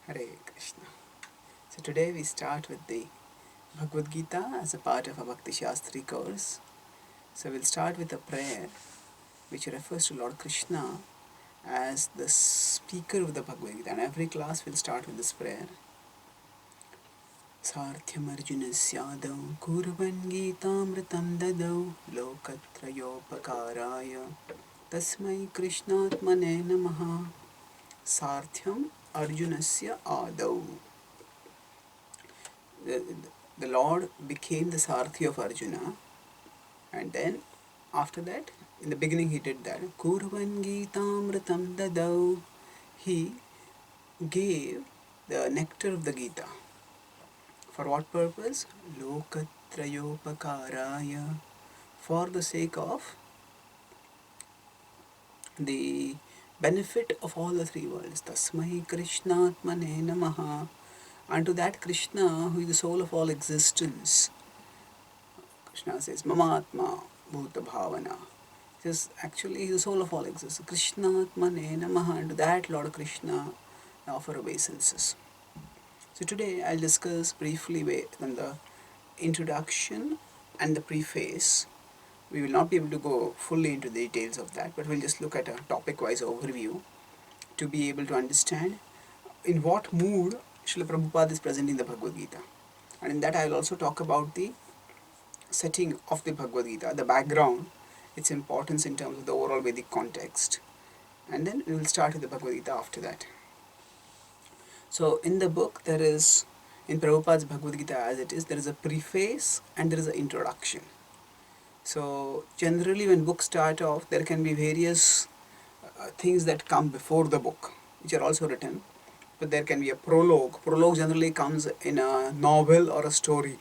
Hare Krishna. So today we start with the Bhagavad Gita as a part of a Bhakti Shastri course. So we'll start with a prayer which refers to Lord Krishna as the speaker of the Bhagavad Gita. And every class will start with this prayer. Sarthyam Arjunasya kurvan Gitamritam dadau lokatrayopakaraya tasmai Krishnatmane namaha. Sarthyam Arjunasya adau. The Lord became the Sarthi of Arjuna, and then after that, in the beginning he did that. Kurvan Gitamritam dadau. He gave the nectar of the Gita. For what purpose? Lokatrayopakaraya. For the sake of the benefit of all the three worlds. Tasmai Krishnatmane namaha. Unto that Krishna who is the soul of all existence. Krishna says, Mamatma Bhuta Bhavana. He is actually the soul of all existence. Krishnatmane namaha. Unto that Lord Krishna I offer obeisances. So today I'll discuss briefly on the introduction and the preface. We will not be able to go fully into the details of that, but we'll just look at a topic-wise overview to be able to understand in what mood Srila Prabhupada is presenting the Bhagavad Gita. And in that I will also talk about the setting of the Bhagavad Gita, the background, its importance in terms of the overall Vedic context. And then we will start with the Bhagavad Gita after that. So in the book there is, in Prabhupada's Bhagavad Gita as it is, there is a preface and there is an introduction. So generally when books start off, there can be various things that come before the book, which are also written. But there can be a prologue. Prologue generally comes in a novel or a story,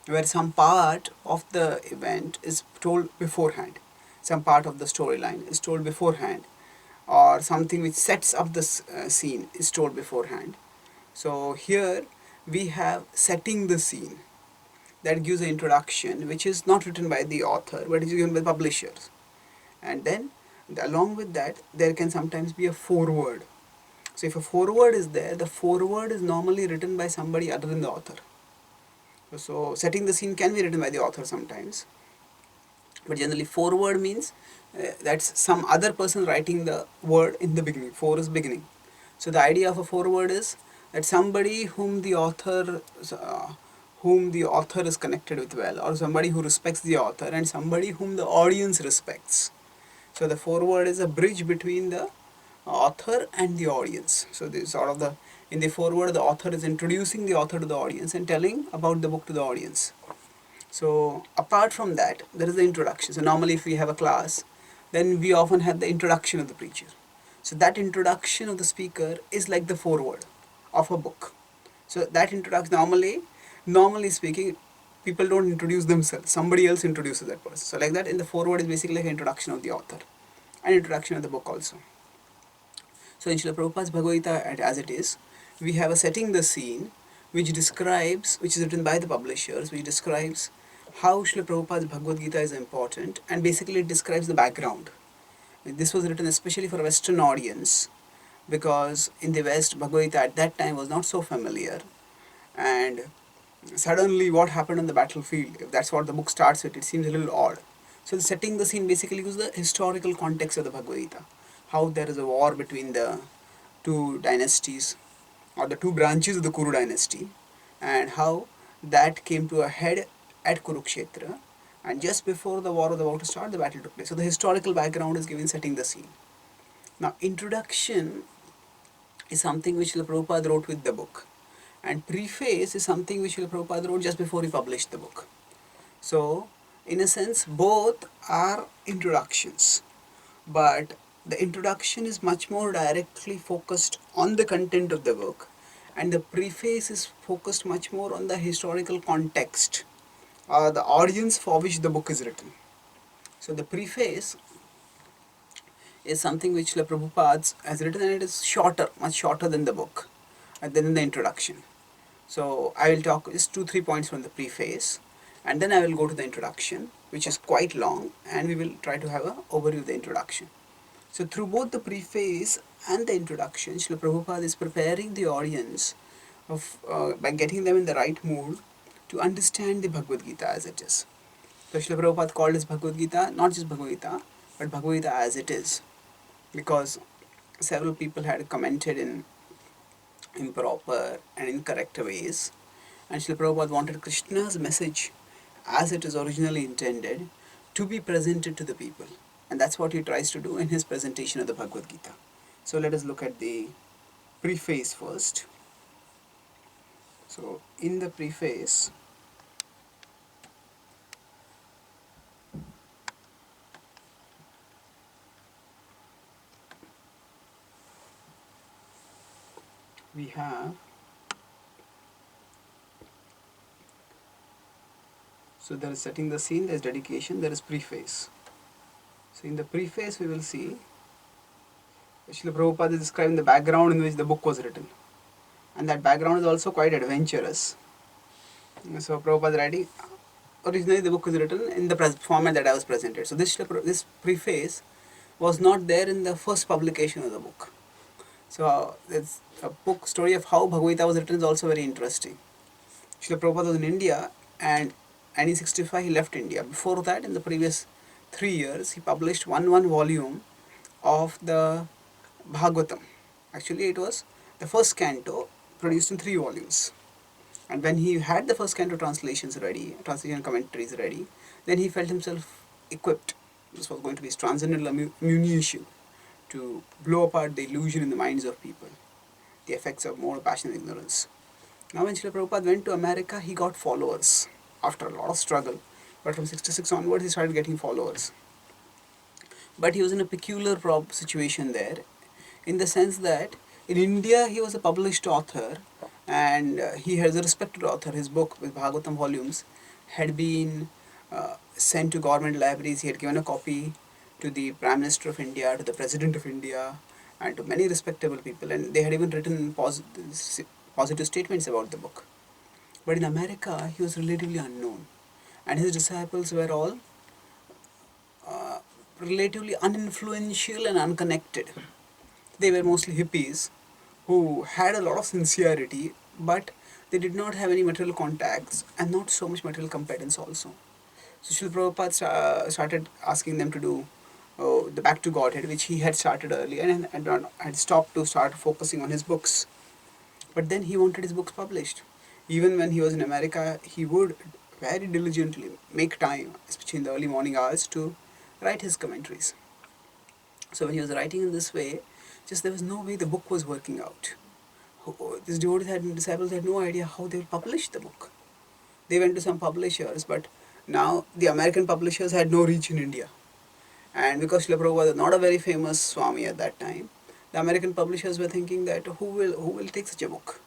where some part of the event is told beforehand. Some part of the storyline is told beforehand, or something which sets up the scene is told beforehand. So here we have setting the scene. That gives an introduction, which is not written by the author, but is given by publishers. And then along with that, there can sometimes be a foreword. So if a foreword is there, the foreword is normally written by somebody other than the author. So setting the scene can be written by the author sometimes, but generally foreword means that's some other person writing the word in the beginning. For is beginning. So the idea of a foreword is that somebody whom the author is connected with well, or somebody who respects the author, and somebody whom the audience respects. So the foreword is a bridge between the author and the audience. So this sort of in the foreword, the author is introducing the author to the audience and telling about the book to the audience. So apart from that, there is the introduction. So normally if we have a class, then we often have the introduction of the preacher. So that introduction of the speaker is like the foreword of a book. So that introduction, normally speaking, people don't introduce themselves. Somebody else introduces that person. So like that, in the foreword is basically like an introduction of the author and introduction of the book also. So in Srila Prabhupada's Bhagavad Gita as it is, we have a setting the scene which is written by the publishers, which describes how Srila Prabhupada's Bhagavad Gita is important, and basically it describes the background. This was written especially for a Western audience, because in the West, Bhagavad Gita at that time was not so familiar, and suddenly what happened on the battlefield, if that's what the book starts with, it seems a little odd. So setting the scene basically gives the historical context of the Bhagavad Gita, how there is a war between the two dynasties, or the two branches of the Kuru dynasty, and how that came to a head at Kurukshetra, and just before the war was about to start, the battle took place. So the historical background is given setting the scene. Now introduction is something which Srila Prabhupada wrote with the book, and preface is something which Srila Prabhupada wrote just before he published the book. So in a sense, both are introductions, but the introduction is much more directly focused on the content of the book, and the preface is focused much more on the historical context, the audience for which the book is written. So the preface is something which Srila Prabhupada has written, and it is shorter, much shorter than the book, than the introduction. So I will talk just 2-3 points from the preface, and then I will go to the introduction, which is quite long, and we will try to have an overview of the introduction. So through both the preface and the introduction, Srila Prabhupada is preparing the audience by getting them in the right mood to understand the Bhagavad Gita as it is. So Srila Prabhupada called this Bhagavad Gita not just Bhagavad Gita, but Bhagavad Gita as it is, because several people had commented in improper and incorrect ways, and Srila Prabhupada wanted Krishna's message as it is originally intended to be presented to the people, and that's what he tries to do in his presentation of the Bhagavad Gita. So let us look at the preface first. So in the preface, we have, so there is setting the scene, there is dedication, there is preface. So in the preface we will see Srila Prabhupada is describing the background in which the book was written, and that background is also quite adventurous. So Prabhupada writing, originally the book was written in the format that I was presented. So this preface was not there in the first publication of the book. So it's a book story of how Bhagavad Gita was written is also very interesting. Srila Prabhupada was in India, and in 1965 he left India. Before that, in the previous 3 years, he published one volume of the Bhagavatam. Actually, it was the first canto produced in 3 volumes. And when he had the first canto translations ready, translation commentaries ready, then he felt himself equipped. This was going to be his transcendental ammunition to blow apart the illusion in the minds of people, the effects of more passion and ignorance. Now when Srila Prabhupada went to America, he got followers after a lot of struggle. But from 66 onwards, he started getting followers. But he was in a peculiar situation there, in the sense that in India he was a published author, and he was a respected author. His book with Bhagavatam volumes had been sent to government libraries. He had given a copy to the Prime Minister of India, to the President of India, and to many respectable people, and they had even written positive statements about the book. But in America, he was relatively unknown, and his disciples were all relatively uninfluential and unconnected. They were mostly hippies who had a lot of sincerity, but they did not have any material contacts and not so much material competence also. So Srila Prabhupada started asking them to do the Back to Godhead, which he had started earlier and had stopped to start focusing on his books. But then he wanted his books published. Even when he was in America, he would very diligently make time, especially in the early morning hours, to write his commentaries. So when he was writing in this way, just there was no way the book was working out. These disciples had no idea how they would publish the book. They went to some publishers, but now the American publishers had no reach in India. And because Srila Prabhupada was not a very famous Swami at that time, the American publishers were thinking that who will take such a book?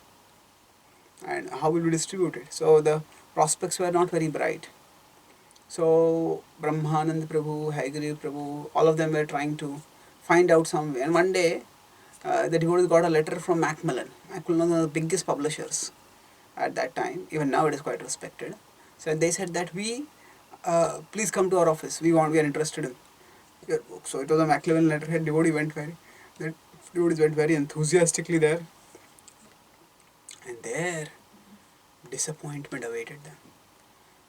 And how will we distribute it? So the prospects were not very bright. So Brahmanand Prabhu, Haigreve Prabhu, all of them were trying to find out some way. And one day, the devotees got a letter from Macmillan. Macmillan was one of the biggest publishers at that time. Even now it is quite respected. So they said that please come to our office. We are interested in your book. So it was a Macmillan letterhead. The devotees went very enthusiastically there. And there, disappointment awaited them.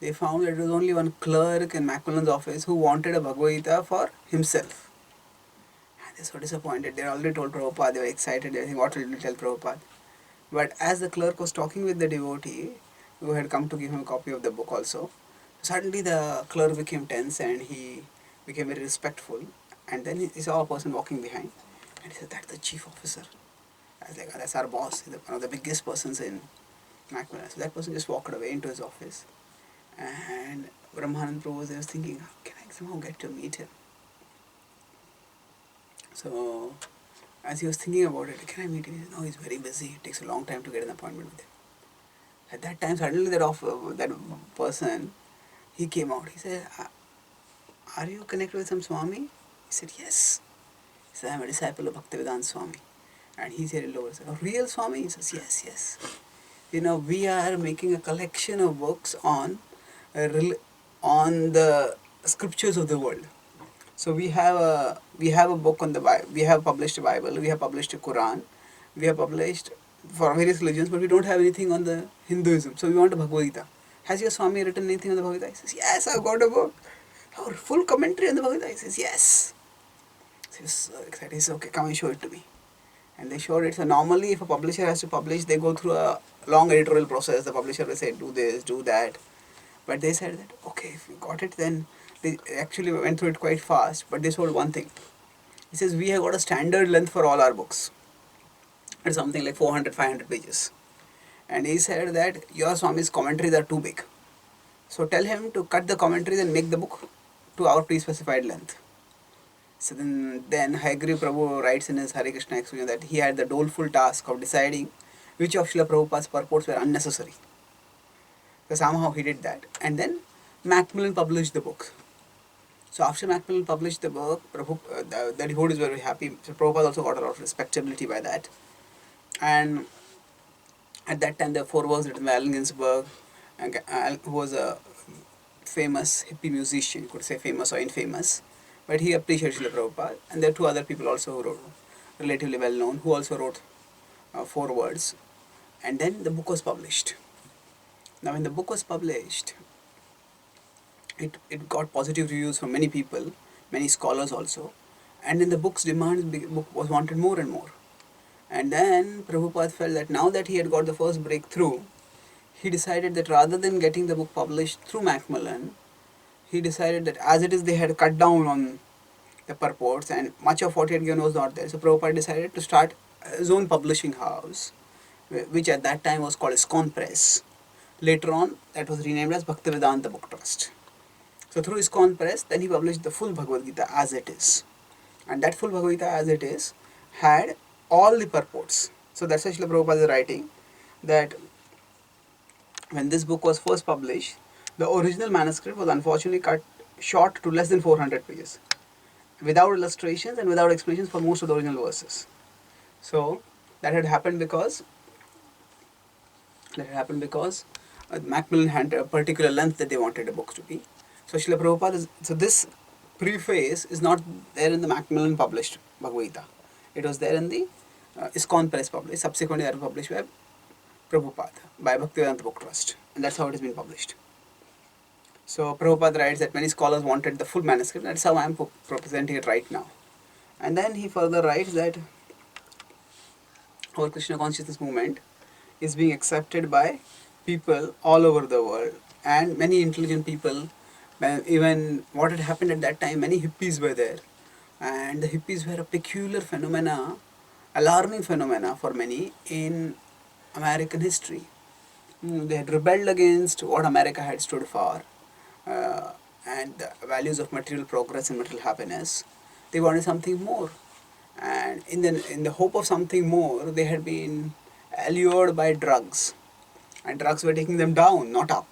They found that it was only one clerk in Macmillan's office who wanted a Bhagavad Gita for himself. And they were so disappointed. They already told Prabhupada, they were excited, they were thinking, what will we tell Prabhupada? But as the clerk was talking with the devotee, who had come to give him a copy of the book also, suddenly the clerk became tense and he became very respectful. And then he saw a person walking behind. And he said, that's the chief officer. I was like, that's our boss. He's one of the biggest persons in Macmillan. So that person just walked away into his office. And Brahmanand Prabhu was there thinking, how can I somehow get to meet him? So as he was thinking about it, can I meet him? He said, no, he's very busy. It takes a long time to get an appointment with him. At that time, suddenly that person, he came out. He said, are you connected with some Swami? He said, yes. He said, I'm a disciple of Bhaktivedanta Swami. And he said, a real Swami? He says, yes. We are making a collection of books on the scriptures of the world. So we have a book on the Bible. We have published a Bible. We have published a Quran. We have published for various religions, but we don't have anything on the Hinduism. So we want a Bhagavad Gita. Has your Swami written anything on the Bhagavad Gita? He says, yes, I've got a book. Our full commentary on the Bhagavad Gita. He says, yes. So he's so excited. He says, okay, come and show it to me. And they showed it. So normally if a publisher has to publish, they go through a long editorial process. The publisher will say, do this, do that. But they said that, okay, if you got it, then they actually went through it quite fast. But they showed one thing. He says, we have got a standard length for all our books. It's something like 400, 500 pages. And he said that your Swami's commentaries are too big. So tell him to cut the commentaries and make the book to our pre-specified length. So then Hayagriva Prabhu writes in his Hare Krishna exposition that he had the doleful task of deciding which of Srila Prabhupada's purports were unnecessary. So somehow he did that. And then Macmillan published the book. So after Macmillan published the book, the devotees were very happy. So Prabhupada also got a lot of respectability by that. And at that time, there were 4 works written by Allen Ginsberg, who was a famous hippie musician. You could say famous or infamous, but he appreciated Srila Prabhupada. And there are 2 other people also who wrote, relatively well known, who also wrote 4 words. And then the book was published. Now, when the book was published, it got positive reviews from many people, many scholars also. And then the book's demand book was wanted more and more. And then Prabhupada felt that now that he had got the first breakthrough, he decided that rather than getting the book published through Macmillan, he decided that as it is they had cut down on the purports and much of what he had given was not there. So Prabhupada decided to start his own publishing house, which at that time was called ISKCON Press. Later on, that was renamed as Bhaktivedanta Book Trust. So through ISKCON Press, then he published the full Bhagavad Gita as it is. And that full Bhagavad Gita as it is had all the purports. So that's why Srila Prabhupada is writing that when this book was first published, the original manuscript was unfortunately cut short to less than 400 pages, without illustrations and without explanations for most of the original verses. So that had happened because Macmillan had a particular length that they wanted a book to be. So Srila Prabhupada so this preface is not there in the Macmillan published Bhagavad Gita. It was there in the ISKCON Press published. Subsequently that was published by Prabhupada, by Bhaktivedanta Book Trust. And that's how it has been published. So Prabhupada writes that many scholars wanted the full manuscript. That's how I am presenting it right now. And then he further writes that our Krishna consciousness movement is being accepted by people all over the world. And many intelligent people, even what had happened at that time, many hippies were there. And the hippies were a peculiar phenomena, alarming phenomena for many in American history. They had rebelled against what America had stood for and the values of material progress and material happiness. They wanted something more. And in the hope of something more, they had been allured by drugs. And drugs were taking them down, not up.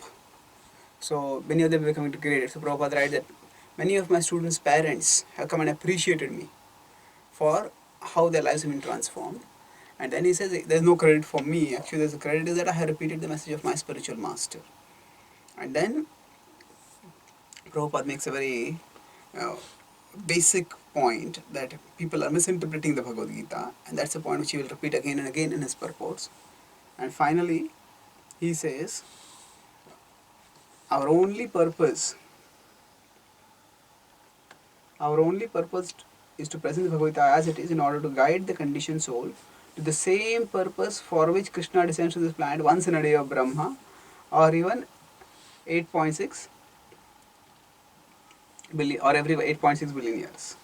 So many of them were becoming degraded. So Prabhupada writes that many of my students' parents have come and appreciated me for how their lives have been transformed. And then he says, there's no credit for me. Actually, there's a credit is that I have repeated the message of my spiritual master. And then Prabhupada makes a very basic point that people are misinterpreting the Bhagavad Gita. And that's a point which he will repeat again and again in his purports. And finally, he says, our only purpose is to present the Bhagavad Gita as it is in order to guide the conditioned soul to the same purpose for which Krishna descends to this planet once in a day of Brahma, or even 8.6 billion, or every 8.6 billion years.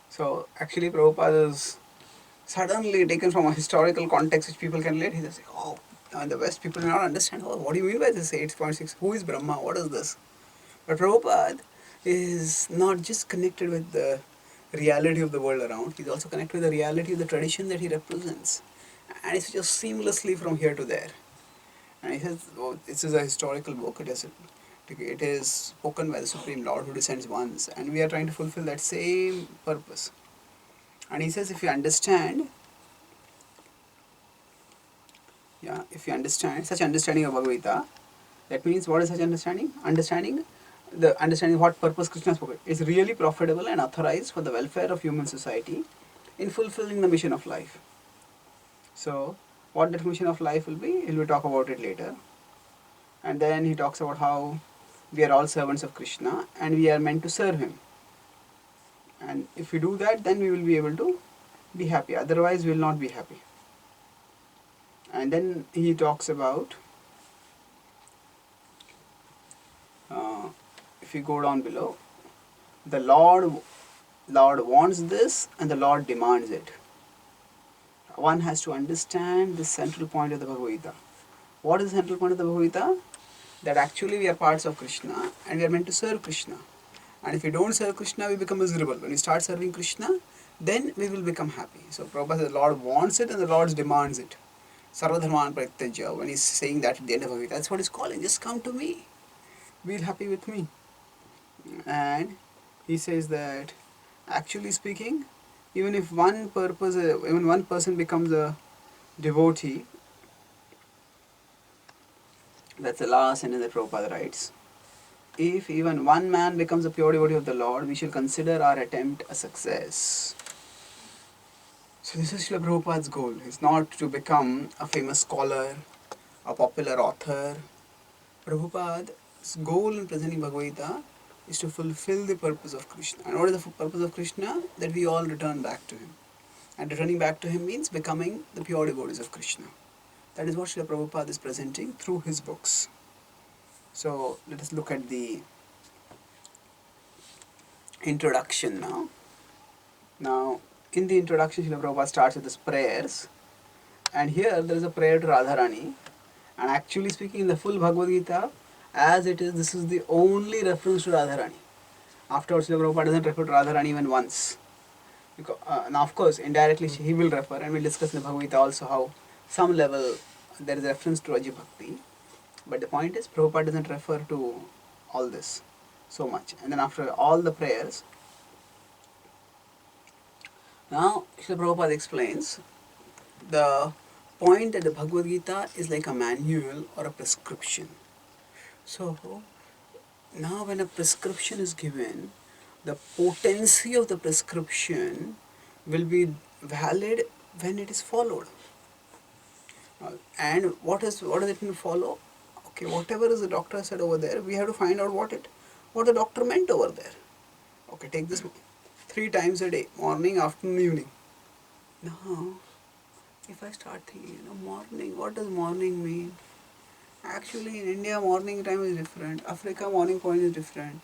So actually Prabhupada is suddenly taken from a historical context which people can relate. He says, oh, in the West people do not understand, oh, what do you mean by this 8.6? Who is Brahma? What is this? But Prabhupada is not just connected with the reality of the world around, he's also connected with the reality of the tradition that he represents. And it's just seamlessly from here to there. And he says, oh, this is a historical book, it is spoken by the Supreme Lord who descends once, and we are trying to fulfill that same purpose. And he says, if you understand such understanding of Bhagavad Gita, that means what is such understanding? Understanding the understanding what purpose Krishna spoke, is really profitable and authorized for the welfare of human society in fulfilling the mission of life. So, what that mission of life will be, he will talk about it later. And then he talks about how we are all servants of Krishna and we are meant to serve him. And if we do that, then we will be able to be happy. Otherwise, we will not be happy. And then he talks about, if you go down below, the Lord wants this and the Lord demands it. One has to understand the central point of the Bhagavad Gita. What is the central point of the Bhagavad Gita? That actually we are parts of Krishna and we are meant to serve Krishna. And if we don't serve Krishna, we become miserable. When we start serving Krishna, then we will become happy. So Prabhupada says the Lord wants it and the Lord demands it. Sarvadharman Pratyaja, when he's saying that at the end of Bhagavad Gita, that's what he's calling. Just come to me. Be happy with me. And he says that actually speaking, even if one person becomes a devotee, that's the last sentence that Prabhupada writes. If even one man becomes a pure devotee of the Lord, we shall consider our attempt a success. So this is Srila Prabhupada's goal. It's not to become a famous scholar, a popular author. Prabhupada's goal in presenting Bhagavad Gita is to fulfill the purpose of Krishna. And what is the purpose of Krishna? That we all return back to him. And returning back to him means becoming the pure devotees of Krishna. That is what Srila Prabhupada is presenting through his books. So let us look at the introduction now. Now, in the introduction, Srila Prabhupada starts with his prayers. And here there is a prayer to Radharani. And actually speaking, in the full Bhagavad Gita, as it is, this is the only reference to Radharani. Afterwards, Srila Prabhupada doesn't refer to Radharani even once. Because, now, of course, indirectly he will refer, and we'll discuss in the Bhagavad Gita also how some level there is reference to Raja Bhakti. But the point is, Prabhupada doesn't refer to all this so much. And then after all the prayers, now Srila Prabhupada explains the point that the Bhagavad Gita is like a manual or a prescription. So now when a prescription is given, the potency of the prescription will be valid when it is followed. And what does it mean follow? Okay, whatever is the doctor said over there, we have to find out what the doctor meant over there. Okay, take this 3 times a day, morning, afternoon, evening. Now, if I start thinking, morning, what does morning mean? Actually, in India, morning time is different. Africa, morning point is different.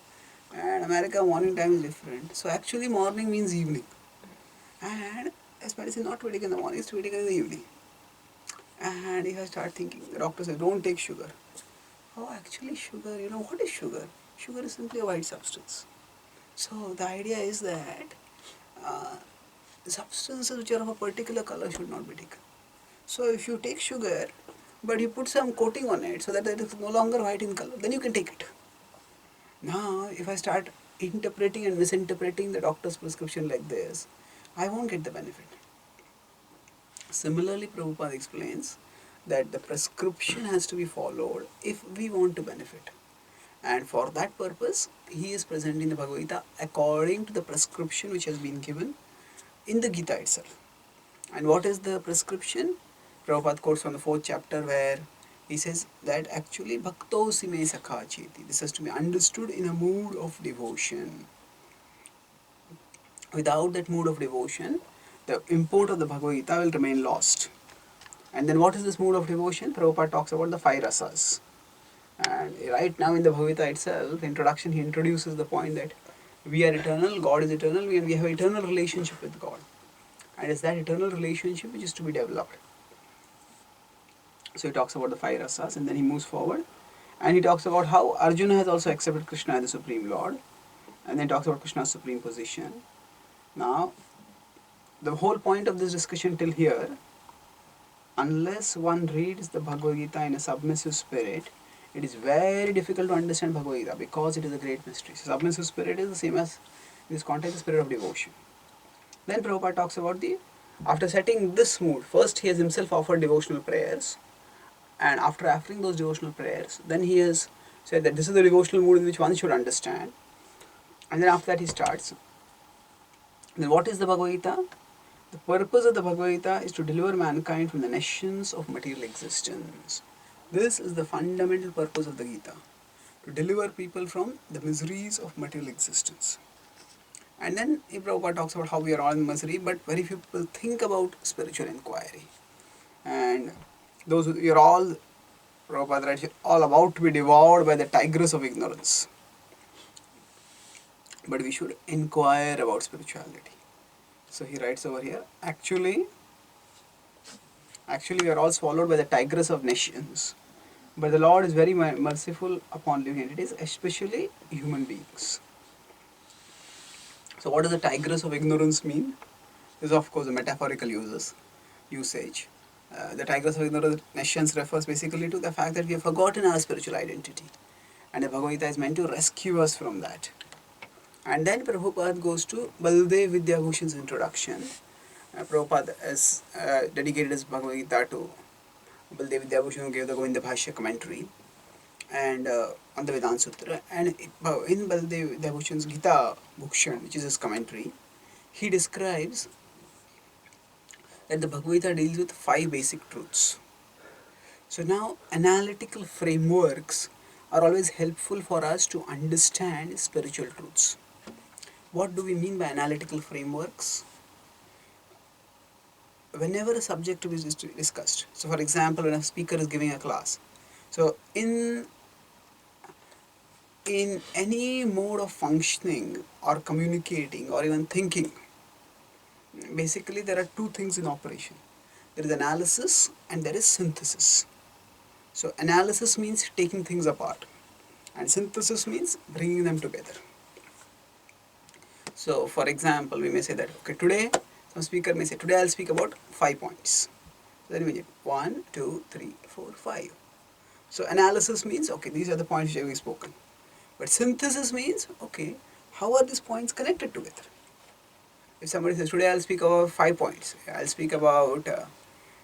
And America, morning time is different. So actually, morning means evening. And as medicine not to be taken in the morning, it's to be taken in the evening. And if I start thinking, the doctor says, don't take sugar. Oh, actually sugar, what is sugar? Sugar is simply a white substance. So the idea is that substances which are of a particular color should not be taken. So if you take sugar, but you put some coating on it so that it is no longer white in color, then you can take it. Now, if I start interpreting and misinterpreting the doctor's prescription like this, I won't get the benefit. Similarly, Prabhupada explains that the prescription has to be followed if we want to benefit. And for that purpose, he is presenting the Bhagavad Gita according to the prescription which has been given in the Gita itself. And what is the prescription? Prabhupada quotes from the 4th chapter where he says that actually bhakto sime sakha cheti. This has to be understood in a mood of devotion. Without that mood of devotion, the import of the Bhagavad Gita will remain lost. And then what is this mood of devotion? Prabhupada talks about the 5 rasas. And right now in the Bhagavad Gita itself, introduction, he introduces the point that we are eternal, God is eternal, and we have an eternal relationship with God. And it's that eternal relationship which is to be developed. So he talks about the 5 rasas and then he moves forward. And he talks about how Arjuna has also accepted Krishna as the Supreme Lord. And then talks about Krishna's supreme position. Now, the whole point of this discussion till here, unless one reads the Bhagavad Gita in a submissive spirit, it is very difficult to understand Bhagavad Gita because it is a great mystery. So submissive spirit is the same as, in this context, the spirit of devotion. Then Prabhupada talks about after setting this mood, first he has himself offered devotional prayers, and after offering those devotional prayers, then he has said that this is the devotional mood in which one should understand. And then after that he starts. Then what is the Bhagavad Gita? The purpose of the Bhagavad Gita is to deliver mankind from the nescience of material existence. This is the fundamental purpose of the Gita. To deliver people from the miseries of material existence. And then Prabhupada talks about how we are all in misery, but very few people think about spiritual inquiry. And those who you're all, Prabhupada writes, all about to be devoured by the tigress of ignorance. But we should inquire about spirituality. So he writes over here, actually we are all swallowed by the tigress of nations. But the Lord is very merciful upon living entities, especially human beings. So what does the tigress of ignorance mean? This is of course a metaphorical usage. The tigress of ignorance nations refers basically to the fact that we have forgotten our spiritual identity. And the Bhagavad Gita is meant to rescue us from that. And then Prabhupada goes to Baldev Vidyabhushan's introduction. Prabhupada has dedicated his Bhagavad Gita to Baldev Vidyabhushan, who gave the Govinda Bhashya commentary and on the Vedanta Sutra. And in Baldev Vidyabhushan's Gita Bhushan, which is his commentary, he describes that the Bhagavad Gita deals with 5 basic truths. So now analytical frameworks are always helpful for us to understand spiritual truths. What do we mean by analytical frameworks? Whenever a subject is discussed, so for example when a speaker is giving a class, so in any mode of functioning or communicating or even thinking, basically there are 2 things in operation. There is analysis and there is synthesis. So analysis means taking things apart and synthesis means bringing them together. So for example, we may say that, okay, today, some speaker may say, today I'll speak about 5 points. So then we get 1, 2, 3, 4, 5. So analysis means, okay, these are the points which have been spoken. But synthesis means, okay, how are these points connected together? If somebody says, today I'll speak about 5 points, I'll speak about,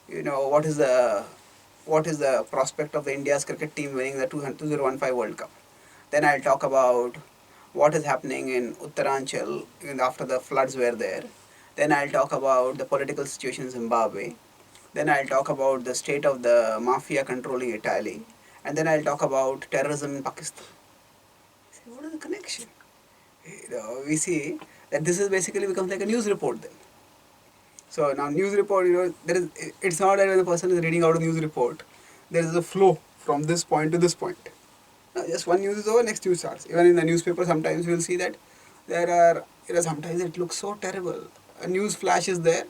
what is the prospect of the India's cricket team winning the 2015 World Cup. Then I'll talk about what is happening in Uttaranchal after the floods were there. Then I'll talk about the political situation in Zimbabwe. Then I'll talk about the state of the mafia controlling Italy. And then I'll talk about terrorism in Pakistan. What is the connection? We see that this is basically becomes like a news report then. So now news report, it's not that when the person is reading out a news report, there is a flow from this point to this point. Now just one news is over, next news starts. Even in the newspaper sometimes you will see that there are, sometimes it looks so terrible. A news flash is there,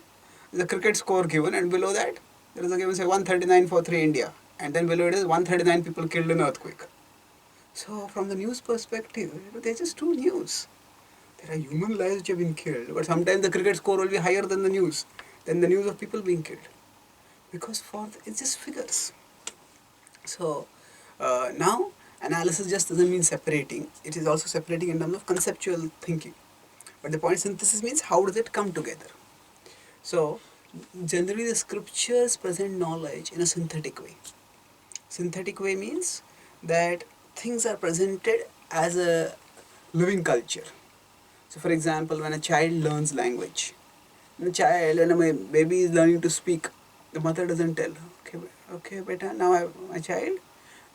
the cricket score given, and below that there is a given say 139 for 3 India, and then below it is 139 people killed in earthquake. So from the news perspective, they're just 2 news. There are human lives which have been killed, but sometimes the cricket score will be higher than the news of people being killed, because it's just figures. So now analysis just doesn't mean separating; it is also separating in terms of conceptual thinking. But the point synthesis means how does it come together. So generally the scriptures present knowledge in a synthetic way. Synthetic way means that things are presented as a living culture. So for example, when a child learns language, when a baby is learning to speak, the mother doesn't tell, okay beta, now my child,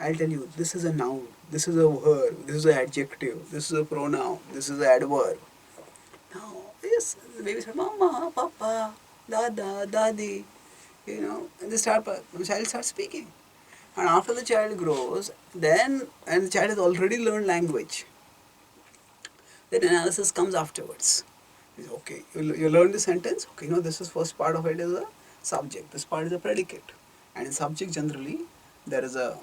I'll tell you, this is a noun, this is a verb, this is an adjective, this is a pronoun, this is an adverb. Now, yes, the baby says, Mama, Papa, Dada, Dadi, and the child starts speaking. And after the child grows, and the child has already learned language, then analysis comes afterwards. Okay, you learn the sentence, okay, this is first part of it is a subject, this part is a predicate. And in subject generally, there is a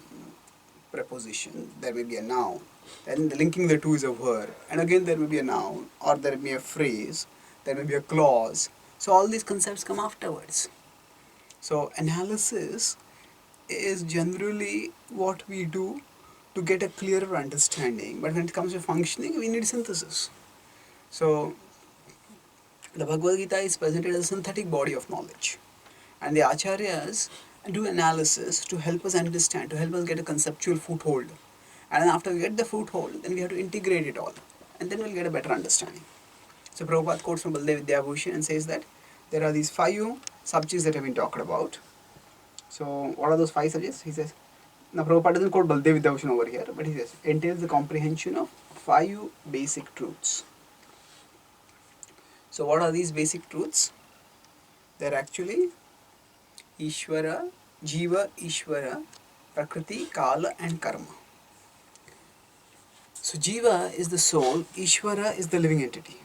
preposition, there may be a noun, then linking the 2 is a verb, and again there may be a noun, or there may be a phrase, there may be a clause. So all these concepts come afterwards. So analysis is generally what we do to get a clearer understanding, but when it comes to functioning, we need synthesis. So the Bhagavad Gita is presented as a synthetic body of knowledge, and the acharyas do analysis to help us understand, to help us get a conceptual foothold, And then after we get the foothold, then we have to integrate it all. And then we'll get a better understanding. So Prabhupada quotes from Baldev Vidyabhushan and says that there are these 5 subjects that have been talked about. So what are those 5 subjects? He says, now Prabhupada doesn't quote Baldev Vidyabhushan over here, but he says, entails the comprehension of 5 basic truths. So what are these basic truths? They're actually Ishvara, Jiva, Ishvara, Prakriti, Kala and Karma. So Jiva is the soul, Ishvara is the living entity.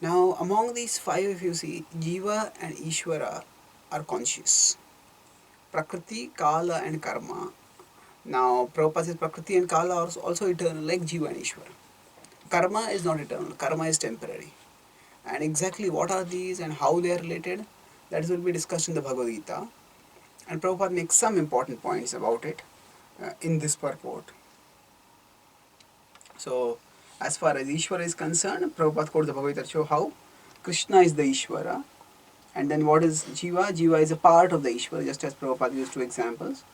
Now among these 5, if you see, Jiva and Ishvara are conscious. Prakriti, Kala and Karma. Now Prabhupada says Prakriti and Kala are also eternal like Jiva and Ishvara. Karma is not eternal, karma is temporary. And exactly what are these and how they are related, that will be discussed in the Bhagavad Gita. And Prabhupada makes some important points about it in this purport. So, as far as Ishvara is concerned, Prabhupada quotes the Bhagavad Gita to show how Krishna is the Ishvara. And then what is Jiva? Jiva is a part of the Ishvara, just as Prabhupada used 2 examples.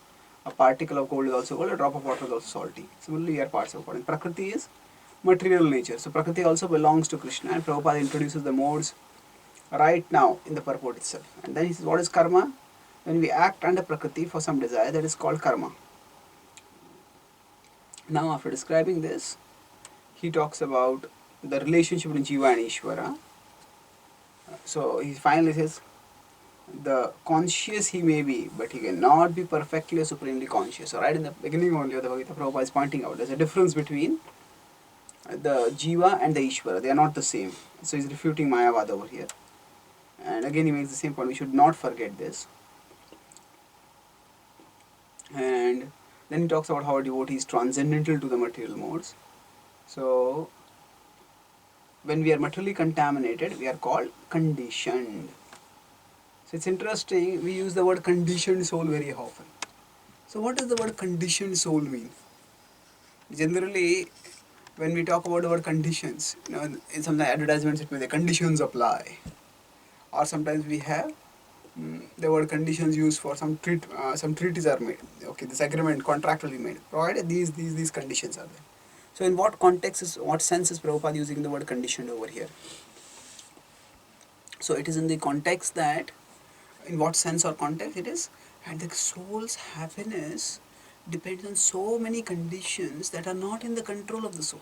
A particle of gold is also gold, a drop of water is also salty. Similarly, we are parts of God. And Prakriti is material nature. So, Prakriti also belongs to Krishna, and Prabhupada introduces the modes right now in the purport itself. And then he says, what is karma? When we act under Prakriti for some desire, that is called karma. Now, after describing this, he talks about the relationship between Jiva and Ishvara. So, he finally says, the conscious he may be, but he cannot be perfectly or supremely conscious. So, right in the beginning only of the Bhagavad Gita, Prabhupada is pointing out there's a difference between the Jiva and the Ishvara. They are not the same. So, he's refuting Mayavada over here. And again, he makes the same point. We should not forget this. And then he talks about how a devotee is transcendental to the material modes. So, when we are materially contaminated, we are called conditioned. So, it's interesting, we use the word conditioned soul very often. So, what does the word conditioned soul mean? Generally, when we talk about the word conditions, in some advertisements it may say conditions apply. Or sometimes we have the word conditions used for some treaties are made. Okay, this agreement contractually made, provided these conditions are there. So in what context what sense is Prabhupada using the word conditioned over here? So it is in the context that, in what sense or context it is, and the soul's happiness depends on so many conditions that are not in the control of the soul.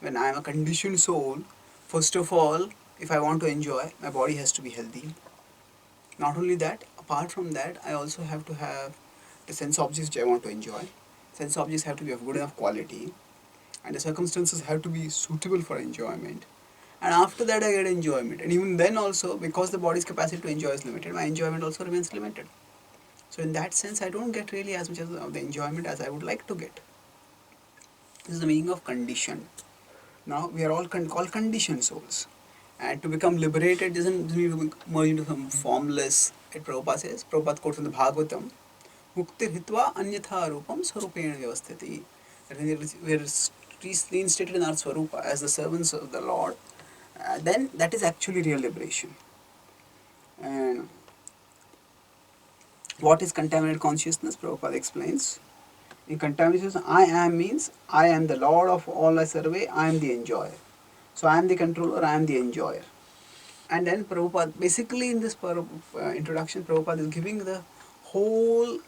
When I am a conditioned soul, first of all, if I want to enjoy, my body has to be healthy. Not only that, apart from that, I also have to have the sense objects which I want to enjoy. Sense objects have to be of good enough quality, and the circumstances have to be suitable for enjoyment. And after that, I get enjoyment. And even then also, because the body's capacity to enjoy is limited, my enjoyment also remains limited. So in that sense, I don't get really as much of the enjoyment as I would like to get. This is the meaning of conditioned. Now, we are all called conditioned souls. And to become liberated doesn't need to merge into some formless, as Prabhupada says. Prabhupada quotes from the Bhagavatam, Mukti hitva anyatha rupam swarupena vyavasthiti. That means we are reinstated in our swarupa as the servants of the Lord. Then that is actually real liberation. And what is contaminated consciousness? Prabhupada explains. In contamination, I am means I am the Lord of all I survey, I am the enjoyer. So I am the controller, I am the enjoyer. And then Prabhupada, basically in this introduction, Prabhupada is giving the whole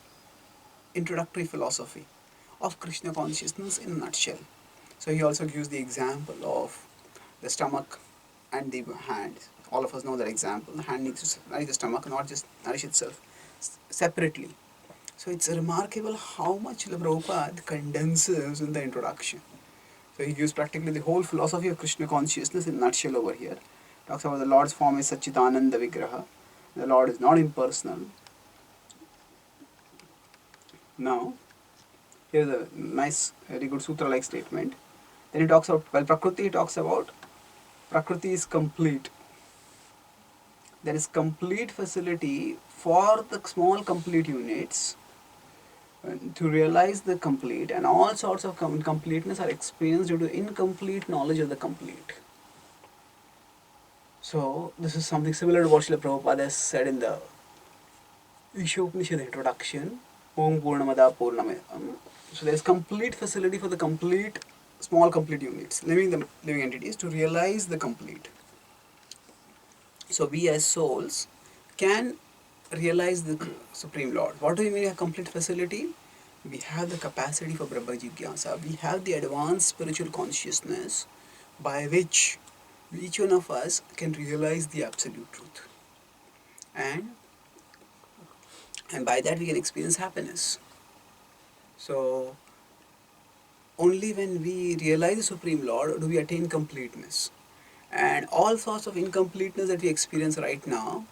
introductory philosophy of Krishna consciousness in a nutshell. So he also gives the example of the stomach and the hand. All of us know that example. The hand needs to nourish the stomach, not just nourish itself separately. So it's remarkable how much Prabhupada condenses in the introduction. So he gives practically the whole philosophy of Krishna consciousness in a nutshell over here. Talks about the Lord's form is Satchitananda Vigraha. The Lord is not impersonal. Now, here's a nice, very good sutra-like statement. Then he talks about, well, Prakriti, he talks about Prakriti is complete. There is complete facility for the small complete units to realize the complete, and all sorts of incompleteness are experienced due to incomplete knowledge of the complete. So, this is something similar to what Srila Prabhupada has said in the Ishopanishad introduction, Om Purnamada Purnamidam So there is complete facility for the complete, small complete units, living entities to realize the complete. So we as souls can realize the Supreme Lord. What do we mean by complete facility? We have the capacity for Brahma Jigyasa. We have the advanced spiritual consciousness by which each one of us can realize the absolute truth. And by that we can experience happiness. So only when we realize the Supreme Lord do we attain completeness. And all sorts of incompleteness that we experience right now,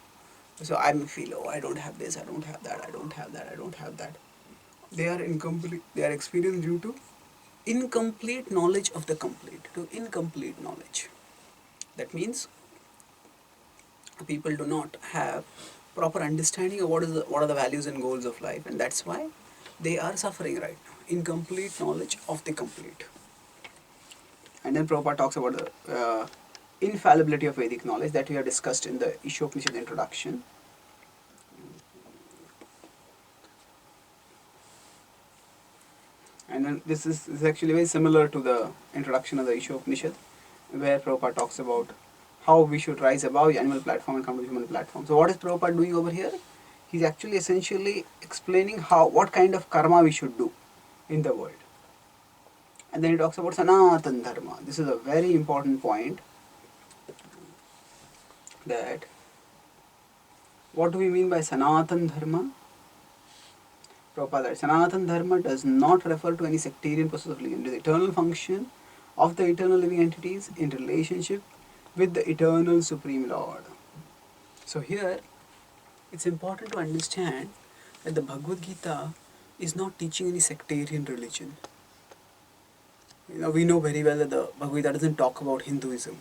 so I may feel, oh, I don't have this, I don't have that, I don't have that, I don't have that. They are incomplete, they are experienced due to incomplete knowledge of the complete, to incomplete knowledge. That means people do not have proper understanding of what are the values and goals of life, and that's why they are suffering right now. Incomplete knowledge of the complete. And then Prabhupada talks about the infallibility of Vedic knowledge that we have discussed in the Ishopanishad introduction. And then this is actually very similar to the introduction of the Ishopanishad, where Prabhupada talks about how we should rise above the animal platform and come to the human platform. So what is Prabhupada doing over here? He's actually essentially explaining what kind of karma we should do in the world. And then he talks about Sanatan Dharma. This is a very important point, that what do we mean by Sanatan Dharma? Prabhupada, Sanatan Dharma does not refer to any sectarian process of living. It is the eternal function of the eternal living entities in relationship with the eternal Supreme Lord. So here, it's important to understand that the Bhagavad Gita is not teaching any sectarian religion. We know very well that the Bhagavad Gita doesn't talk about Hinduism.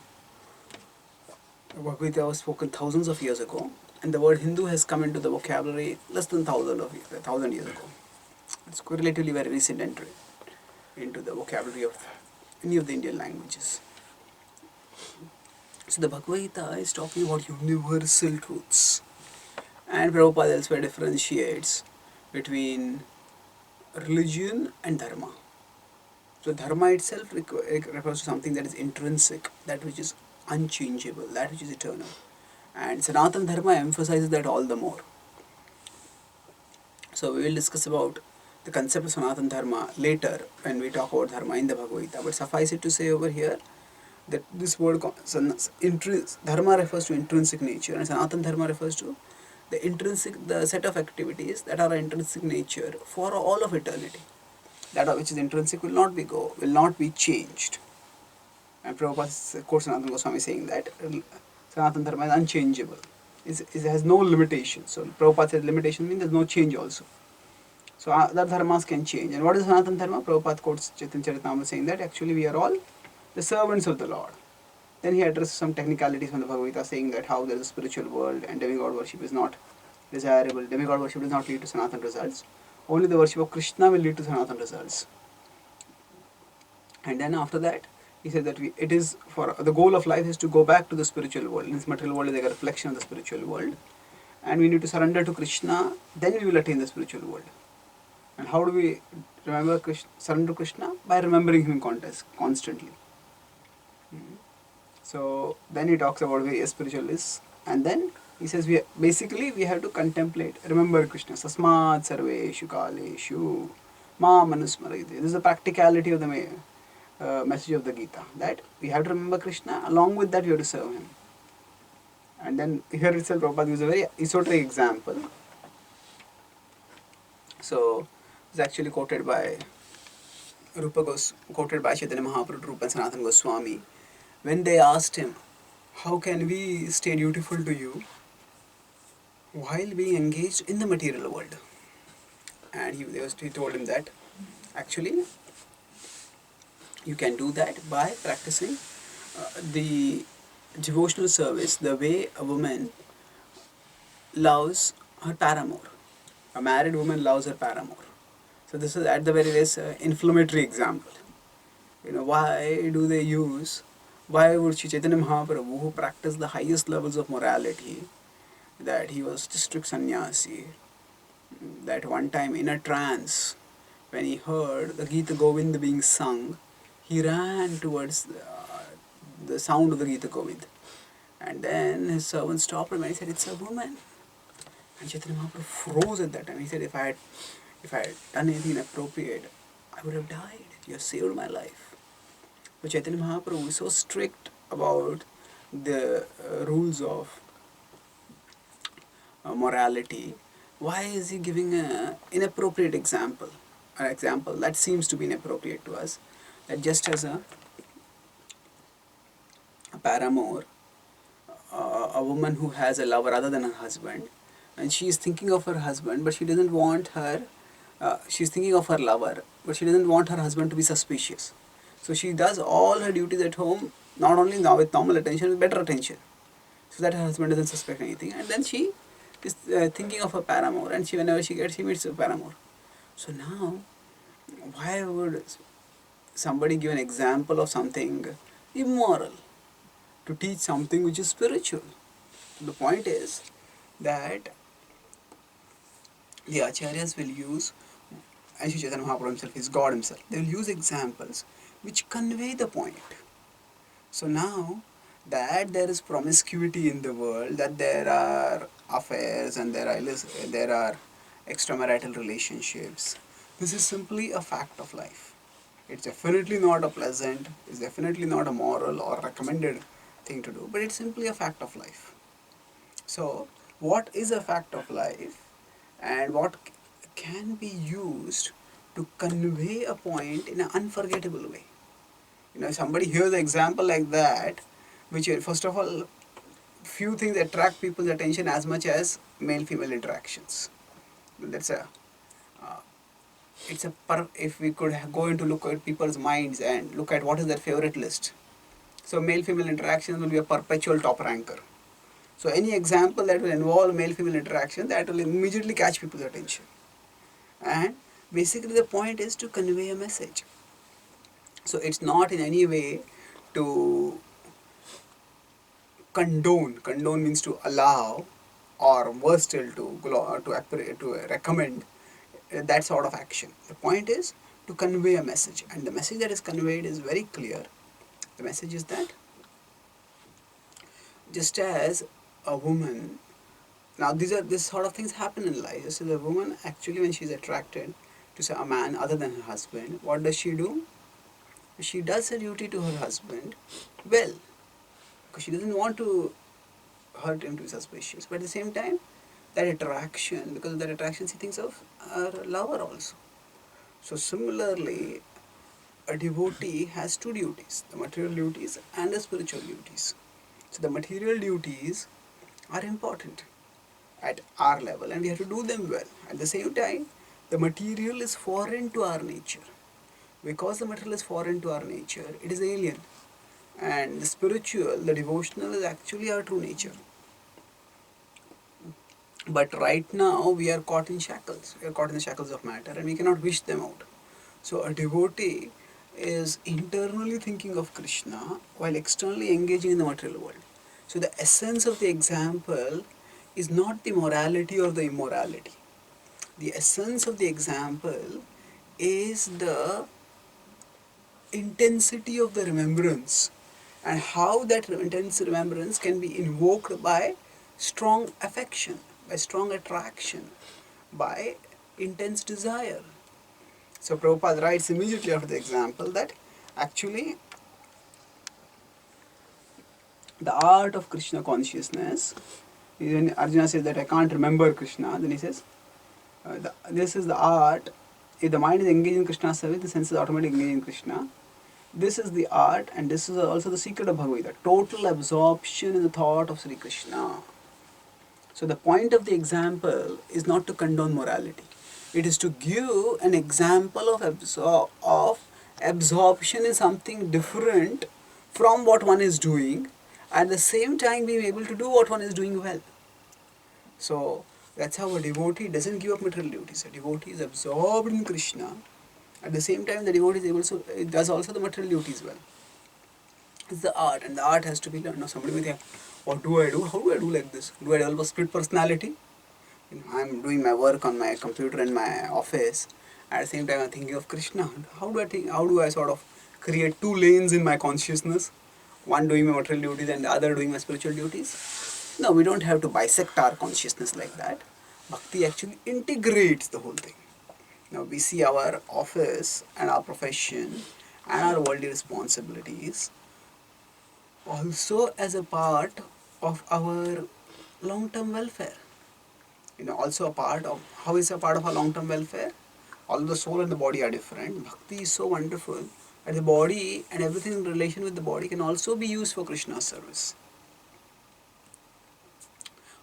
The Bhagavad Gita was spoken thousands of years ago, and the word Hindu has come into the vocabulary less than 1,000 years ago. It's relatively very recent entry into the vocabulary of any of the Indian languages. So the Bhagavad Gita is talking about universal truths. And Prabhupada elsewhere differentiates between religion and dharma. So dharma itself refers to something that is intrinsic, that which is unchangeable, that which is eternal. And Sanatana Dharma emphasizes that all the more. So we will discuss about the concept of Sanatana Dharma later when we talk about dharma in the Bhagavad Gita. But suffice it to say over here that this word dharma refers to intrinsic nature, and Sanatana Dharma refers to the set of activities that are intrinsic nature for all of eternity. That which is intrinsic will not be changed. And Prabhupada quotes Sanatana Goswami saying that Sanatana Dharma is unchangeable. It has no limitation. So Prabhupada says limitation means there is no change also. So other dharmas can change. And what is Sanatana Dharma? Prabhupada quotes Chaitanya Charitamrita saying that actually we are all the servants of the Lord. Then he addresses some technicalities from the Bhagavad Gita saying that how there is a spiritual world and demigod worship is not desirable. Demigod worship does not lead to Sanatana results. Only the worship of Krishna will lead to Sanatana results. And then after that, he said that it is for the goal of life is to go back to the spiritual world. This material world is like a reflection of the spiritual world, and we need to surrender to Krishna. Then we will attain the spiritual world. And how do we remember Krishna, surrender to Krishna? By remembering him constantly. So then he talks about various spiritual lists, and then he says we have to contemplate, remember Krishna. Sasmat sarveshu kaleshu ma manusmarayate. This is the practicality of the message of the Gita, that we have to remember Krishna, along with that we have to serve him. And then here itself Prabhupada gives a very esoteric example. So it's actually quoted by Chaitanya Mahaprabhu to Rupa and Sanatana Goswami, when they asked him, how can we stay dutiful to you while being engaged in the material world? And he told him that actually you can do that by practicing the devotional service the way a woman loves her paramour. A married woman loves her paramour. So this is at the very least inflammatory example. Why would Sri Chaitanya Mahaprabhu, who practiced the highest levels of morality, that he was district sannyasi, that one time in a trance, when he heard the Gita Govind being sung, he ran towards the sound of the Gita Govind. And then his servant stopped him and he said, "It's a woman." And Chaitanya Mahaprabhu froze at that time. He said, if I had done anything inappropriate, I would have died. You have saved my life. But Chaitanya Mahaprabhu is so strict about the rules of morality. Why is he giving an inappropriate example? An example that seems to be inappropriate to us. That just as a paramour, a woman who has a lover other than her husband, and she is thinking of her husband, but she doesn't want her, she's thinking of her lover, but she doesn't want her husband to be suspicious. So she does all her duties at home, not only now with normal attention, with better attention, so that her husband doesn't suspect anything. And then she is thinking of her paramour, and whenever she meets her paramour. So now, why would somebody give an example of something immoral to teach something which is spiritual? The point is that the acharyas will use, and Sri Chaitanya Mahaprabhu himself is God himself, they will use examples which convey the point. So now that there is promiscuity in the world, that there are affairs and there are extramarital relationships, this is simply a fact of life. It's definitely not a pleasant, it's definitely not a moral or recommended thing to do, but it's simply a fact of life. So what is a fact of life and what can be used to convey a point in an unforgettable way? Somebody hears an example like that, which first of all, few things attract people's attention as much as male-female interactions. That's a if we could go into look at people's minds and look at what is their favorite list. So male-female interactions will be a perpetual top ranker. So any example that will involve male-female interaction, that will immediately catch people's attention. And basically the point is to convey a message. So it's not in any way to condone. Condone means to allow, or worse still to recommend that sort of action. The point is to convey a message, and the message that is conveyed is very clear. The message is that just as a woman, now this sort of things happen in life. So the woman actually, when she is attracted to a man other than her husband, what does she do? She does her duty to her husband well, because she doesn't want to hurt him to be suspicious. But at the same time, that attraction, because of that attraction, she thinks of her lover also. So similarly, a devotee has two duties, the material duties and the spiritual duties. So the material duties are important at our level and we have to do them well. At the same time, the material is foreign to our nature. Because the material is foreign to our nature, it is alien. And the spiritual, the devotional is actually our true nature. But right now we are caught in shackles. We are caught in the shackles of matter and we cannot wish them out. So a devotee is internally thinking of Krishna while externally engaging in the material world. So the essence of the example is not the morality or the immorality. The essence of the example is the intensity of the remembrance and how that intense remembrance can be invoked by strong affection, by strong attraction, by intense desire. So Prabhupada writes immediately after the example that actually the art of Krishna consciousness, when Arjuna says that I can't remember Krishna, then he says, this is the art. If the mind is engaged in Krishna's service, the senses automatically engage in Krishna. This is the art, and this is also the secret of Bhagavad Gita, total absorption in the thought of Sri Krishna. So the point of the example is not to condone morality. It is to give an example of absorption in something different from what one is doing, at the same time being able to do what one is doing well. So that's how a devotee doesn't give up material duties. A devotee is absorbed in Krishna. At the same time, the devotee is able to does also the material duties well. It's the art, and the art has to be learned. Now somebody may think, what do I do? How do I do like this? Do I develop a split personality? I'm doing my work on my computer in my office, At the same time, I'm thinking of Krishna. How do I think? How do I sort of create two lanes in my consciousness? One doing my material duties and the other doing my spiritual duties? No, we don't have to bisect our consciousness like that. Bhakti actually integrates the whole thing. Now we see our office and our profession and our worldly responsibilities also as a part of our long-term welfare. Also a part of, how is a part of our long-term welfare? Although the soul and the body are different, Bhakti is so wonderful that the body and everything in relation with the body can also be used for Krishna's service.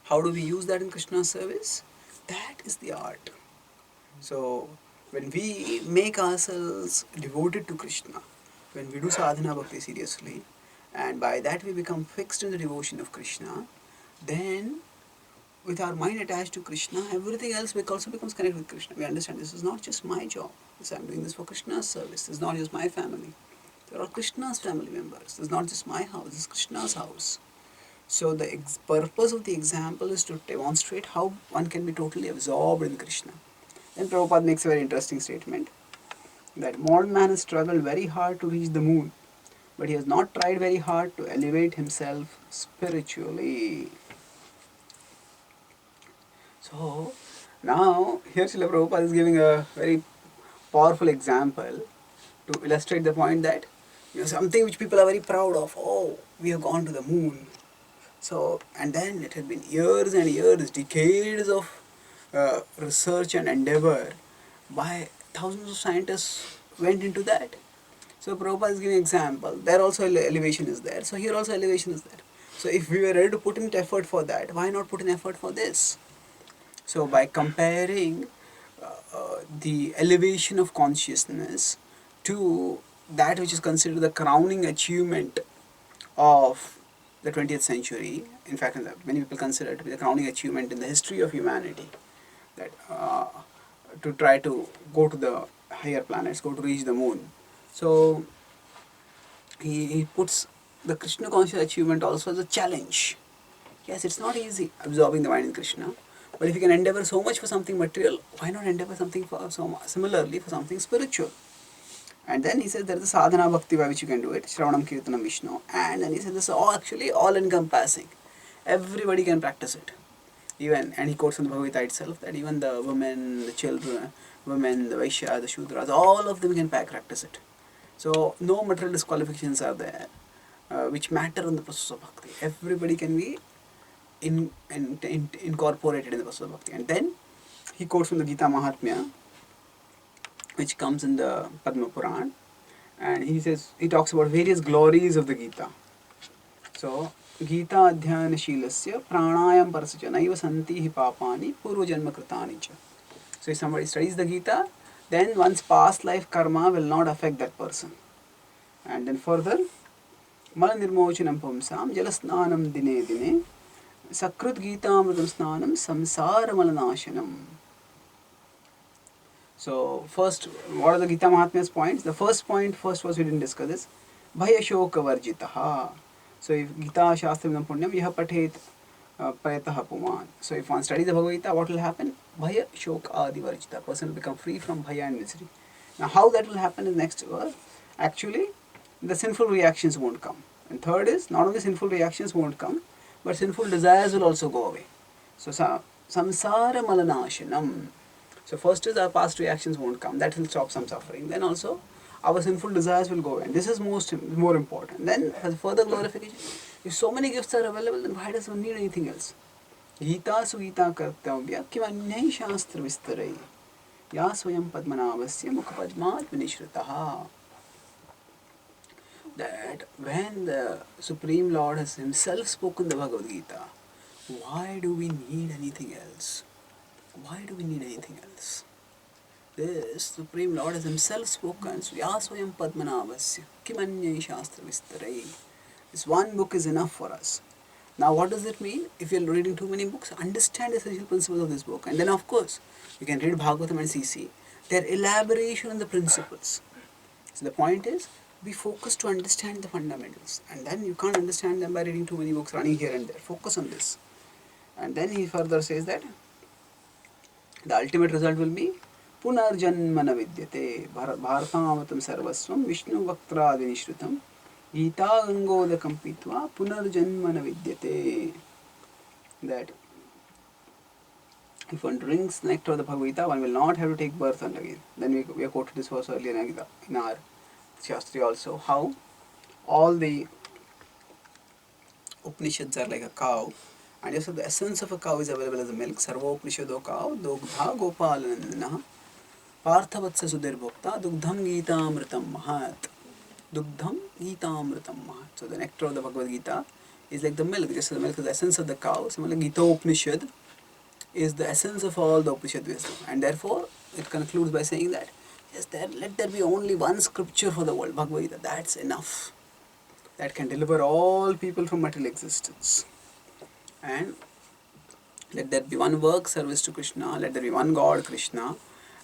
How do we use that in Krishna's service? That is the art. So, when we make ourselves devoted to Krishna, when we do sadhana bhakti seriously, and by that we become fixed in the devotion of Krishna, then with our mind attached to Krishna, everything else also becomes connected with Krishna. We understand this is not just my job. I'm doing this for Krishna's service. This is not just my family. There are Krishna's family members. This is not just my house. This is Krishna's house. So the purpose of the example is to demonstrate how one can be totally absorbed in Krishna. Then Prabhupada makes a very interesting statement that modern man has struggled very hard to reach the moon, but he has not tried very hard to elevate himself spiritually. So now here Srila Prabhupada is giving a very powerful example to illustrate the point that something which people are very proud of. Oh, we have gone to the moon. So, and then it had been years and years, decades of research and endeavor by thousands of scientists went into that. So Prabhupada is giving an example. There also elevation is there. So here also elevation is there. So if we were ready to put in effort for that, why not put in effort for this? So by comparing the elevation of consciousness to that which is considered the crowning achievement of the 20th century, in fact many people consider it to be the crowning achievement in the history of humanity, that to try to go to the higher planets, go to reach the moon. So he puts the Krishna conscious achievement also as a challenge. Yes, it's not easy absorbing the mind in Krishna, but if you can endeavor so much for something material, why not endeavor something for similarly for something spiritual? And then he says there is a sadhana bhakti by which you can do it, Shravanam Kirtanam Vishnu. And then he says this is all encompassing. Everybody can practice it. Even, and he quotes from the Bhagavad Gita itself that even the women, the children, the Vaishya, the Shudras, all of them can practice it. So no material disqualifications are there which matter in the process of bhakti. Everybody can be incorporated in the process of bhakti. And then he quotes from the Gita Mahatmya, which comes in the Padma Puran, and he talks about various glories of the Gita. So, Gita Adhyayana Shilasya Pranayam Parasya Naiva Santi Hi Papani Purva Janma Kritani Cha. So, if somebody studies the Gita, then one's past life karma will not affect that person. And then further, Mala Nirmochanam Pumsam Jalasnanam Dine Dine Sakrut Gita Amritam Snanam Samsara Malanashanam. So first, what are the Gita Mahatmya's points? The first was we didn't discuss this. Bhaya Shoka Varjitaha. So if Gita Shastri Punyam Yaha Pathet Prayataha Puman. So if one studies the Bhagavad Gita, what will happen? Bhaya Shoka Adi Varjita. Person will become free from Bhaya and misery. Now how that will happen in the next verse? Actually, the sinful reactions won't come. And third is, not only sinful reactions won't come, but sinful desires will also go away. So Samsara Malanashanam. So first is our past reactions won't come. That will stop some suffering. Then also our sinful desires will go away. And this is more important. Then as further glorification, if so many gifts are available, then why does one need anything else? Gita Sugita Kartavya Kimanyai Shastra Vistarai Ya Swayam Padmanavasya Mukhapadmat Vinishritaha. That when the Supreme Lord has himself spoken the Bhagavad Gita, why do we need anything else? Why do we need anything else? This Supreme Lord has himself spoken. Yasvayam Padmanavasya Kimanyai Shastra Vistarai. This one book is enough for us. Now what does it mean? If you are reading too many books, understand the essential principles of this book. And then of course, you can read Bhagavatam and CC. Their elaboration on the principles. So the point is, be focused to understand the fundamentals. And then you can't understand them by reading too many books running here and there. Focus on this. And then he further says that the ultimate result will be पुनर्जन्म न विद्यते भारतामृतं सर्वस्वं विष्णु वक्त्रादिनिश्रुतं गीता गंगोदकं पीत्वा पुनर्जन्म न विद्यते. That if one drinks nectar of the Bhagavad Gita, one will not have to take birth again. Then we have quoted this verse earlier in our Shastri also, how all the Upanishads are like a cow, and just the essence of a cow is available as a milk. Sarva Upanishado cow, Dogdha Gopalanandana, Parthavatsa Sudirbhokta, Dugdham Gita Amritam Mahat. Dugdham Gita Amritam Mahat. So the nectar of the Bhagavad Gita is like the milk, just the milk is the essence of the cow. Similarly, Gita Upanishad is the essence of all the Upanishad wisdom, and therefore it concludes by saying that yes, let there be only one scripture for the world, Bhagavad Gita. That's enough. That can deliver all people from material existence. And let there be one work, service to Krishna. Let there be one God, Krishna,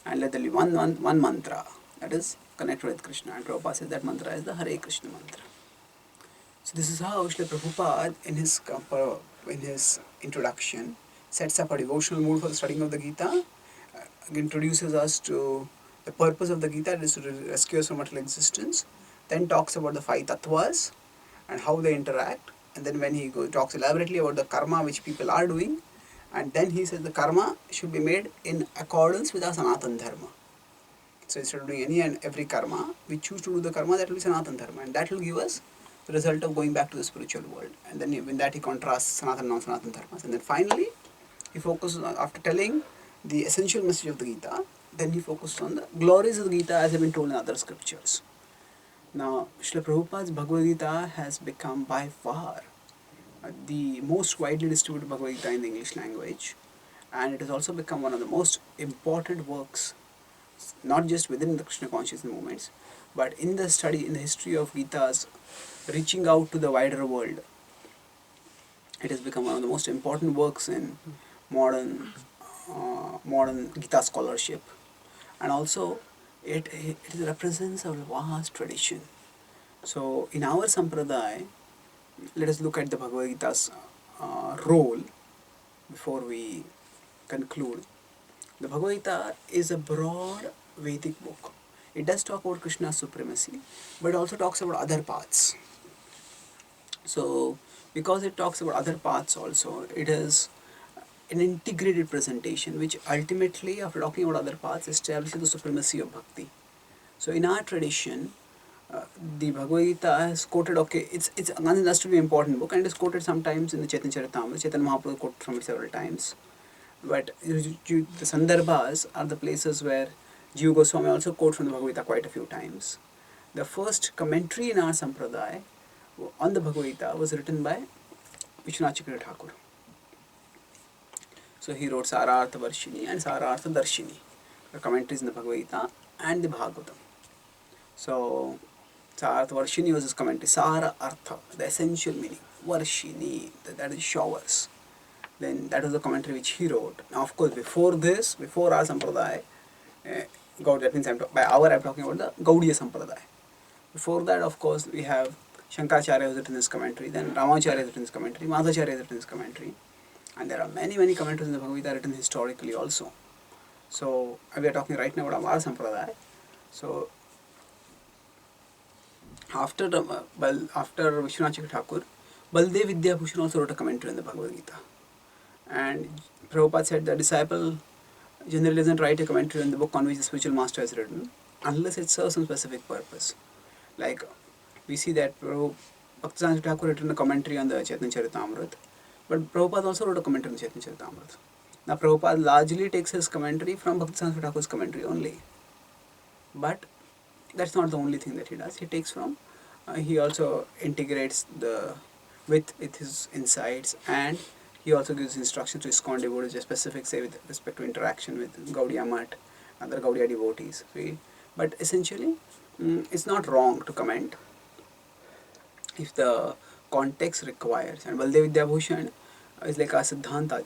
and let there be one mantra that is connected with Krishna. And Prabhupada says that mantra is the Hare Krishna mantra. So this is how Srila Prabhupada in his introduction sets up a devotional mood for the studying of the Gita, introduces us to the purpose of the Gita, it is to rescue us from material existence, then talks about the five tattvas and how they interact, and then when he talks elaborately about the karma which people are doing, and then he says the karma should be made in accordance with our Sanatana Dharma. So instead of doing any and every karma, we choose to do the karma that will be Sanatana Dharma, and that will give us the result of going back to the spiritual world. And then in that he contrasts Sanatana and non-Sanatana Dharmas. And then finally, he focuses on, after telling the essential message of the Gita, then he focused on the glories of the Gita as have been told in other scriptures. Now, Srila Prabhupada's Bhagavad Gita has become by far the most widely distributed Bhagavad Gita in the English language, and it has also become one of the most important works, not just within the Krishna consciousness movements, but in the study, in the history of Gitas reaching out to the wider world. It has become one of the most important works in modern Gita scholarship, and also it represents a vast tradition. So in our sampradaya, let us look at the Bhagavad Gita's role before we conclude. The Bhagavad Gita is a broad Vedic book. It does talk about Krishna's supremacy, but it also talks about other paths. So because it talks about other paths also, it is an integrated presentation which ultimately, after talking about other paths, establishes the supremacy of bhakti. So in our tradition, the Bhagavad Gita is quoted, it's has to be an important book, and it is quoted sometimes in the Chaitanya Charitamrita. Chaitanya Mahaprabhu quoted from it several times. But the Sandarbhas are the places where Jiva Goswami also quotes from the Bhagavad Gita quite a few times. The first commentary in our sampradaya on the Bhagavad Gita was written by Vishwanath Chakravarti Thakur. So he wrote Sarartha Varshini and Sarartha Darshini, the commentaries in the Bhagavad Gita and the Bhagavatam. So Sarartha Varshini was his commentary. Sara Artha, the essential meaning. Varshini, that is showers. Then that was the commentary which he wrote. Now of course before our sampradaya, that means I'm talking about the Gaudiya sampradaya. Before that, of course, we have Shankaracharya has written his commentary, then Ramacharya has written his commentary, Madhvacharya has written his commentary, and there are many commentaries in the Bhagavad Gita written historically also. So we are talking right now about our sampradaya. So after Vishwanath Chakravarti Thakur, Baldev Vidyabhushan also wrote a commentary on the Bhagavad Gita. And Prabhupada said the disciple generally doesn't write a commentary on the book on which the spiritual master has written unless it serves some specific purpose. Like we see that Bhaktivedanta Thakur written a commentary on the Chaitanya Charitamrita, but Prabhupada also wrote a commentary on the Chaitanya Charitamrita. Now Prabhupada largely takes his commentary from Bhaktivedanta Thakur's commentary only, but that's not the only thing that he does. He takes from, he also integrates with his insights, and he also gives instructions to ISKCON devotees, specific, say, with respect to interaction with Gaudiya Math, other Gaudiya devotees. See? But essentially, it's not wrong to comment if the context requires. And Baldev Vidyabhushan is like a Siddhanta.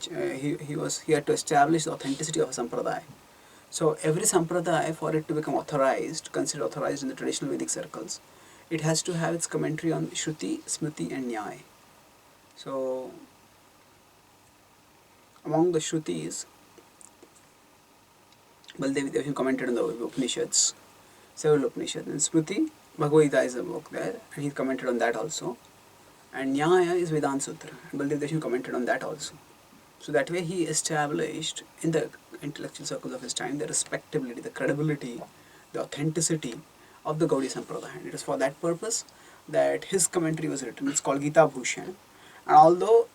He had to establish the authenticity of a sampradaya. So every sampradaya, for it to become considered authorized in the traditional Vedic circles, it has to have its commentary on Shruti, Smriti and Nyaya. So among the Shrutis, Baldev Vidyabhushan commented on the Upanishads, several Upanishads. And Smriti, Bhagavad Gita is a book there, and he commented on that also. And Nyaya is Vedanta Sutra, and Baldev Vidyabhushan commented on that also. So that way he established in the intellectual circles of his time the respectability, the credibility, the authenticity of the Gaudiya Sampradaya. And it is for that purpose that his commentary was written. It's called Gita Bhushan. And although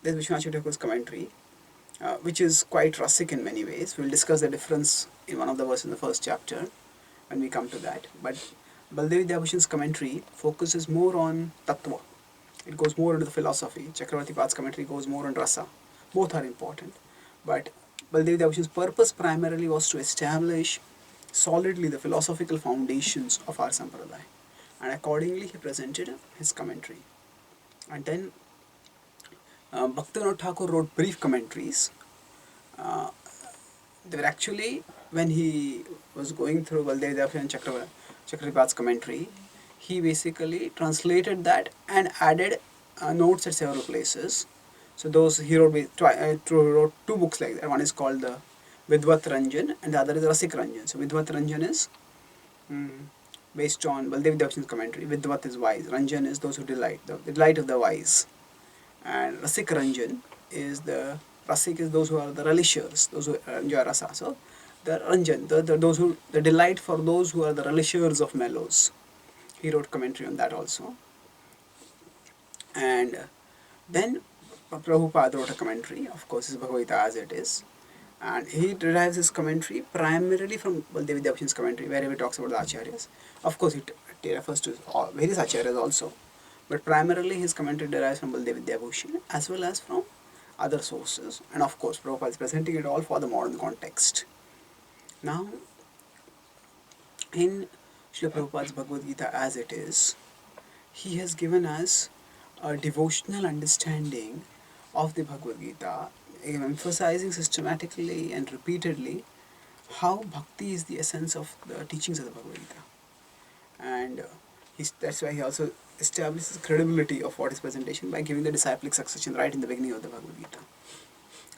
there's Vishwanath Thakur's commentary, which is quite rustic in many ways, we'll discuss the difference in one of the verses in the first chapter when we come to that. But Baldev Vidyabhushan's commentary focuses more on tattva. It goes more into the philosophy. Chakravarti Pad's commentary goes more on rasa. Both are important. But Baldev Vidyabhushan's purpose primarily was to establish solidly the philosophical foundations of our sampradaya. And accordingly he presented his commentary. And then Bhaktivinoda Thakur wrote brief commentaries. They were actually, when he was going through Baldev Vidyabhushan and Chakravarti Pad's commentary, he basically translated that and added notes at several places. So those he wrote two books like that. One is called the Vidvat Ranjan and the other is Rasik Ranjan. So Vidvat Ranjan is based on Baldev Vidyabhushan's commentary. Vidvat is wise. Ranjan is those who delight, the delight of the wise. And Rasik Ranjan is the Rasik is those who are the relishers, those who enjoy rasa. So the Ranjan, the delight for those who are the relishers of mellows. He wrote commentary on that also. And then Prabhupada wrote a commentary, of course, is Bhagavad Gita as it is. And he derives his commentary primarily from Baldev Vidyabhushan's commentary, wherever he talks about the acharyas. Of course, it refers to various acharyas also. But primarily his commentary derives from Baldev Vidyabhushan as well as from other sources. And of course, Prabhupada is presenting it all for the modern context. Now, in Srila Prabhupada's Bhagavad Gita as it is, he has given us a devotional understanding of the Bhagavad Gita, emphasizing systematically and repeatedly how bhakti is the essence of the teachings of the Bhagavad Gita. And that's why he also establishes credibility of what is presentation by giving the disciplic succession right in the beginning of the Bhagavad Gita.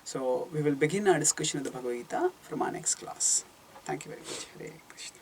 So we will begin our discussion of the Bhagavad Gita from our next class. Thank you very much. Hare Krishna.